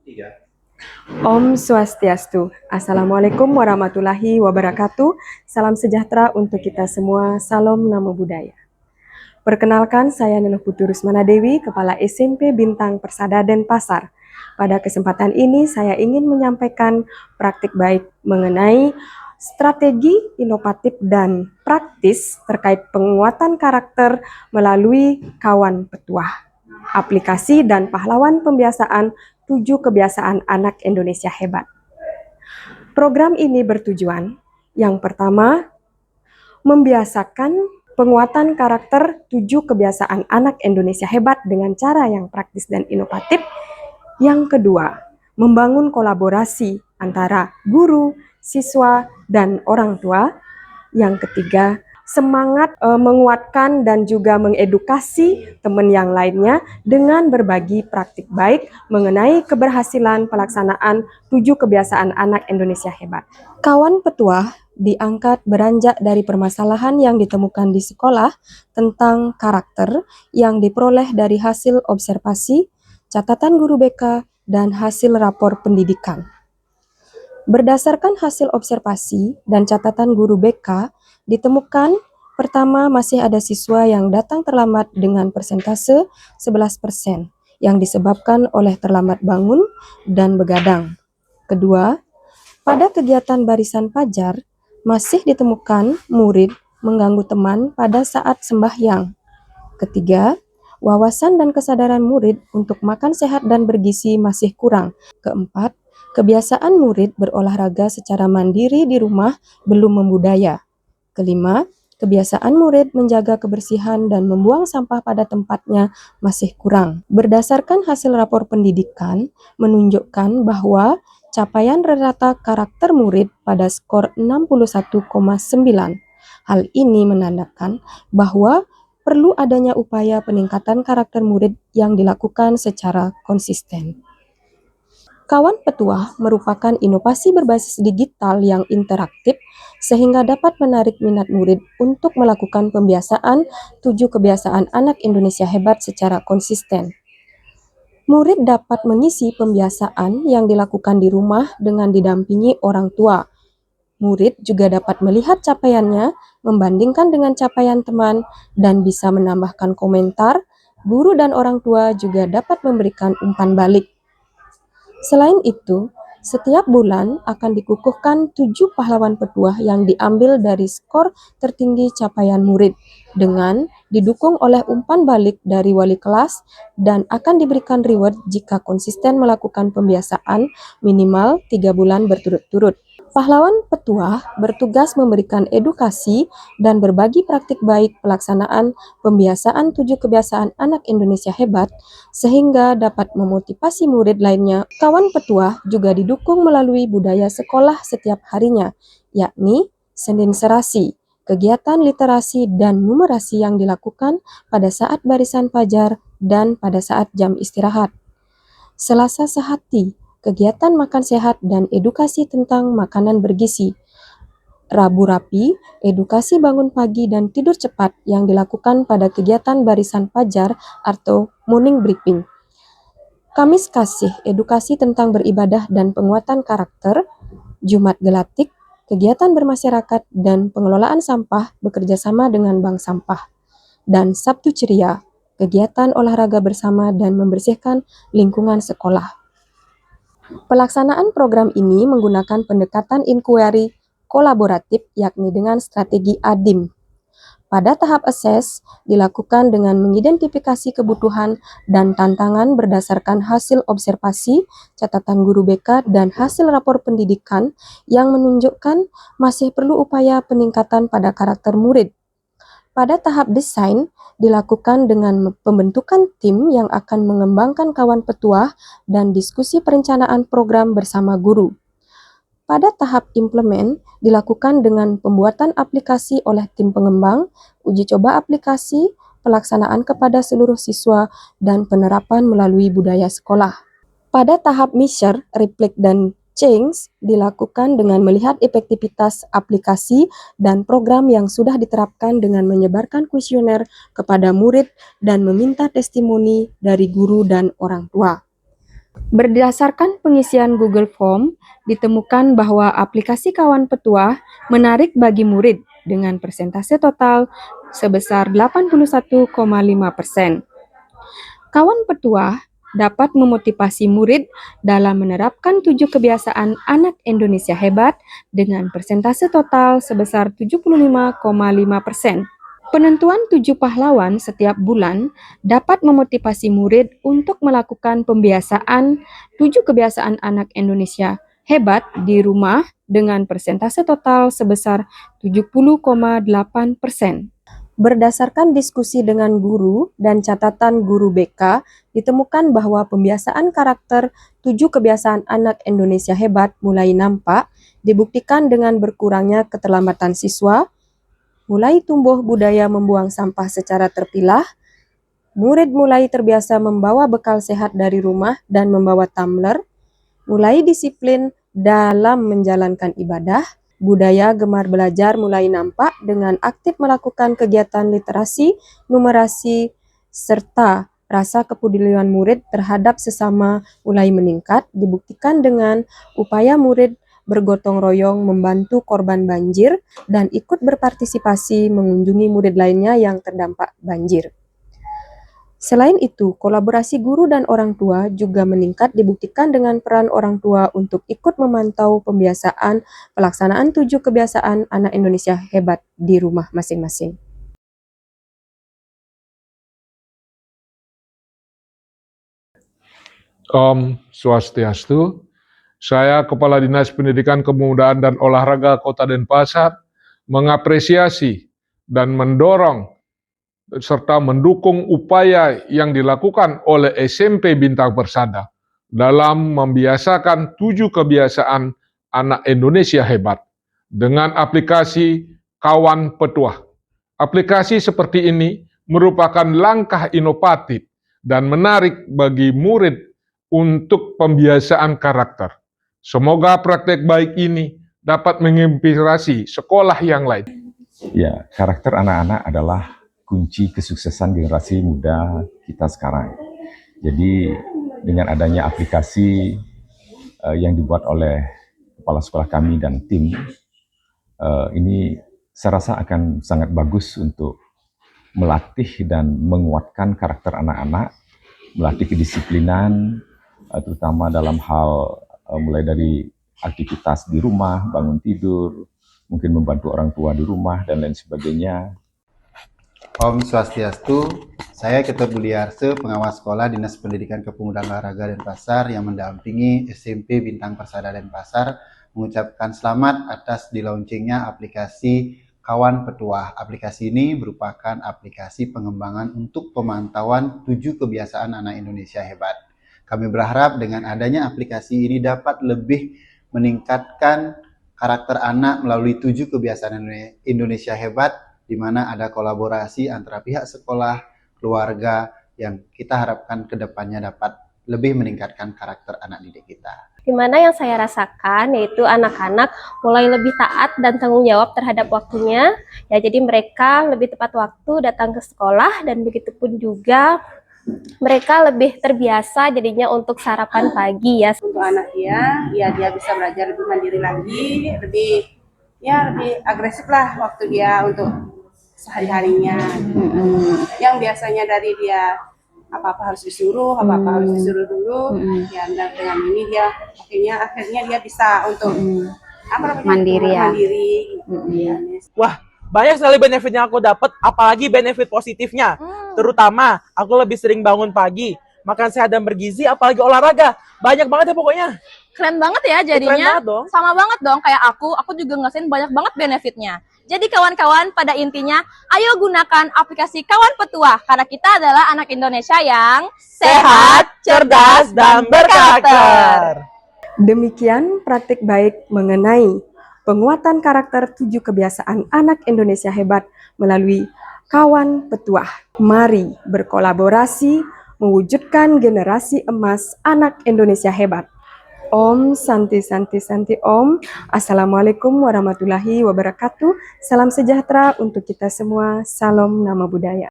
Tiga. Om Swastiastu. Assalamualaikum warahmatullahi wabarakatuh. Salam sejahtera untuk kita semua. Salam Namo Buddhaya. Perkenalkan, saya Niluh Putri Rusmana Dewi, Kepala SMP Bintang Persada Denpasar. Pada kesempatan ini, saya ingin menyampaikan praktik baik mengenai strategi inovatif dan praktis terkait penguatan karakter melalui kawan petuah, aplikasi dan pahlawan pembiasaan 7 kebiasaan anak Indonesia hebat. Program ini bertujuan, yang pertama, membiasakan penguatan karakter 7 kebiasaan anak Indonesia hebat dengan cara yang praktis dan inovatif. Yang kedua, membangun kolaborasi antara guru, siswa, dan orang tua. Yang ketiga, semangat menguatkan dan juga mengedukasi teman yang lainnya dengan berbagi praktik baik mengenai keberhasilan pelaksanaan 7 kebiasaan anak Indonesia hebat. Kawan petuah diangkat beranjak dari permasalahan yang ditemukan di sekolah tentang karakter yang diperoleh dari hasil observasi, catatan guru BK, dan hasil rapor pendidikan. Berdasarkan hasil observasi dan catatan guru BK, ditemukan pertama masih ada siswa yang datang terlambat dengan persentase 11% yang disebabkan oleh terlambat bangun dan begadang. Kedua, pada kegiatan barisan fajar masih ditemukan murid mengganggu teman pada saat sembahyang. Ketiga, wawasan dan kesadaran murid untuk makan sehat dan bergizi masih kurang. Keempat, kebiasaan murid berolahraga secara mandiri di rumah belum membudaya. Kelima, kebiasaan murid menjaga kebersihan dan membuang sampah pada tempatnya masih kurang. Berdasarkan hasil rapor pendidikan menunjukkan bahwa capaian rata karakter murid pada skor 61,9. Hal ini menandakan bahwa perlu adanya upaya peningkatan karakter murid yang dilakukan secara konsisten. Kawan petuah merupakan inovasi berbasis digital yang interaktif sehingga dapat menarik minat murid untuk melakukan pembiasaan 7 kebiasaan anak Indonesia hebat secara konsisten. Murid dapat mengisi pembiasaan yang dilakukan di rumah dengan didampingi orang tua. Murid juga dapat melihat capaiannya, membandingkan dengan capaian teman, dan bisa menambahkan komentar. Guru dan orang tua juga dapat memberikan umpan balik. Selain itu, setiap bulan akan dikukuhkan 7 pahlawan petuah yang diambil dari skor tertinggi capaian murid dengan didukung oleh umpan balik dari wali kelas dan akan diberikan reward jika konsisten melakukan pembiasaan minimal 3 bulan berturut-turut. Pahlawan petuah bertugas memberikan edukasi dan berbagi praktik baik pelaksanaan pembiasaan 7 kebiasaan anak Indonesia hebat sehingga dapat memotivasi murid lainnya. Kawan petuah juga didukung melalui budaya sekolah setiap harinya, yakni Senin Serasi, kegiatan literasi dan numerasi yang dilakukan pada saat barisan fajar dan pada saat jam istirahat. Selasa Sehati, kegiatan makan sehat dan edukasi tentang makanan bergizi. Rabu Rapi, edukasi bangun pagi dan tidur cepat yang dilakukan pada kegiatan barisan fajar atau morning briefing. Kamis Kasih, edukasi tentang beribadah dan penguatan karakter. Jumat Gelatik, kegiatan bermasyarakat dan pengelolaan sampah bekerjasama dengan bank sampah. Dan Sabtu Ceria, kegiatan olahraga bersama dan membersihkan lingkungan sekolah. Pelaksanaan program ini menggunakan pendekatan inquiry kolaboratif yakni dengan strategi ADIM. Pada tahap assess dilakukan dengan mengidentifikasi kebutuhan dan tantangan berdasarkan hasil observasi, catatan guru BK, dan hasil rapor pendidikan yang menunjukkan masih perlu upaya peningkatan pada karakter murid. Pada tahap desain, dilakukan dengan pembentukan tim yang akan mengembangkan kawan petuah dan diskusi perencanaan program bersama guru. Pada tahap implement, dilakukan dengan pembuatan aplikasi oleh tim pengembang, uji coba aplikasi, pelaksanaan kepada seluruh siswa, dan penerapan melalui budaya sekolah. Pada tahap measure, reflect, dan change dilakukan dengan melihat efektivitas aplikasi dan program yang sudah diterapkan dengan menyebarkan kuesioner kepada murid dan meminta testimoni dari guru dan orang tua. Berdasarkan pengisian Google Form, ditemukan bahwa aplikasi Kawan Petuah menarik bagi murid dengan persentase total sebesar 81,5%. Kawan Petuah dapat memotivasi murid dalam menerapkan 7 kebiasaan anak Indonesia hebat dengan persentase total sebesar 75,5%. Penentuan 7 pahlawan setiap bulan dapat memotivasi murid untuk melakukan pembiasaan 7 kebiasaan anak Indonesia hebat di rumah dengan persentase total sebesar 70,8%. Berdasarkan diskusi dengan guru dan catatan guru BK, ditemukan bahwa pembiasaan karakter 7 kebiasaan anak Indonesia hebat mulai nampak dibuktikan dengan berkurangnya keterlambatan siswa, mulai tumbuh budaya membuang sampah secara terpilah, murid mulai terbiasa membawa bekal sehat dari rumah dan membawa tumbler, mulai disiplin dalam menjalankan ibadah, budaya gemar belajar mulai nampak dengan aktif melakukan kegiatan literasi, numerasi, serta rasa kepedulian murid terhadap sesama mulai meningkat, dibuktikan dengan upaya murid bergotong royong membantu korban banjir dan ikut berpartisipasi mengunjungi murid lainnya yang terdampak banjir. Selain itu, kolaborasi guru dan orang tua juga meningkat dibuktikan dengan peran orang tua untuk ikut memantau pembiasaan pelaksanaan 7 kebiasaan anak Indonesia hebat di rumah masing-masing. Om Swastiastu. Saya Kepala Dinas Pendidikan Kepemudaan dan Olahraga Kota Denpasar mengapresiasi dan mendorong serta mendukung upaya yang dilakukan oleh SMP Bintang Persada dalam membiasakan 7 kebiasaan anak Indonesia hebat dengan aplikasi Kawan Petuah. Aplikasi seperti ini merupakan langkah inovatif dan menarik bagi murid untuk pembiasaan karakter. Semoga praktek baik ini dapat menginspirasi sekolah yang lain. Ya, karakter anak-anak adalah kunci kesuksesan generasi muda kita sekarang. Jadi dengan adanya aplikasi yang dibuat oleh kepala sekolah kami dan tim, ini saya rasa akan sangat bagus untuk melatih dan menguatkan karakter anak-anak, melatih kedisiplinan, terutama dalam hal mulai dari aktivitas di rumah, bangun tidur, mungkin membantu orang tua di rumah, dan lain sebagainya. Om Swastiastu, saya Ketua Budiarse, pengawas sekolah Dinas Pendidikan Kepemudaan Olahraga Denpasar yang mendampingi SMP Bintang Persada Denpasar, mengucapkan selamat atas di-launchingnya aplikasi Kawan Petuah. Aplikasi ini merupakan aplikasi pengembangan untuk pemantauan 7 kebiasaan anak Indonesia hebat. Kami berharap dengan adanya aplikasi ini dapat lebih meningkatkan karakter anak melalui 7 kebiasaan Indonesia hebat, di mana ada kolaborasi antara pihak sekolah, keluarga, yang kita harapkan ke depannya dapat lebih meningkatkan karakter anak didik kita. Di mana yang saya rasakan yaitu anak-anak mulai lebih taat dan tanggung jawab terhadap waktunya. Ya, jadi mereka lebih tepat waktu datang ke sekolah, dan begitupun juga mereka lebih terbiasa jadinya untuk sarapan pagi ya. Untuk anak dia bisa belajar lebih mandiri lagi, lebih agresif lah waktu dia untuk sehari-harinya. Yang biasanya dari dia apa-apa harus disuruh, harus disuruh dulu, ya dengan ini dia akhirnya dia bisa untuk mandiri. Wah, banyak sekali benefit yang aku dapat, apalagi benefit positifnya. Terutama aku lebih sering bangun pagi, makan sehat dan bergizi, apalagi olahraga. Banyak banget ya pokoknya. Keren banget ya jadinya. Keren banget dong. Sama banget dong kayak aku juga ngerasain banyak banget benefitnya. Jadi kawan-kawan, pada intinya ayo gunakan aplikasi Kawan Petuah, karena kita adalah anak Indonesia yang Sehat, cerdas, dan berkarakter. Demikian praktik baik mengenai penguatan karakter 7 kebiasaan anak Indonesia hebat melalui Kawan Petuah. Mari berkolaborasi mewujudkan generasi emas anak Indonesia hebat. Om Santi Santi Santi Om. Assalamualaikum warahmatullahi wabarakatuh. Salam sejahtera untuk kita semua. Salam nama budaya.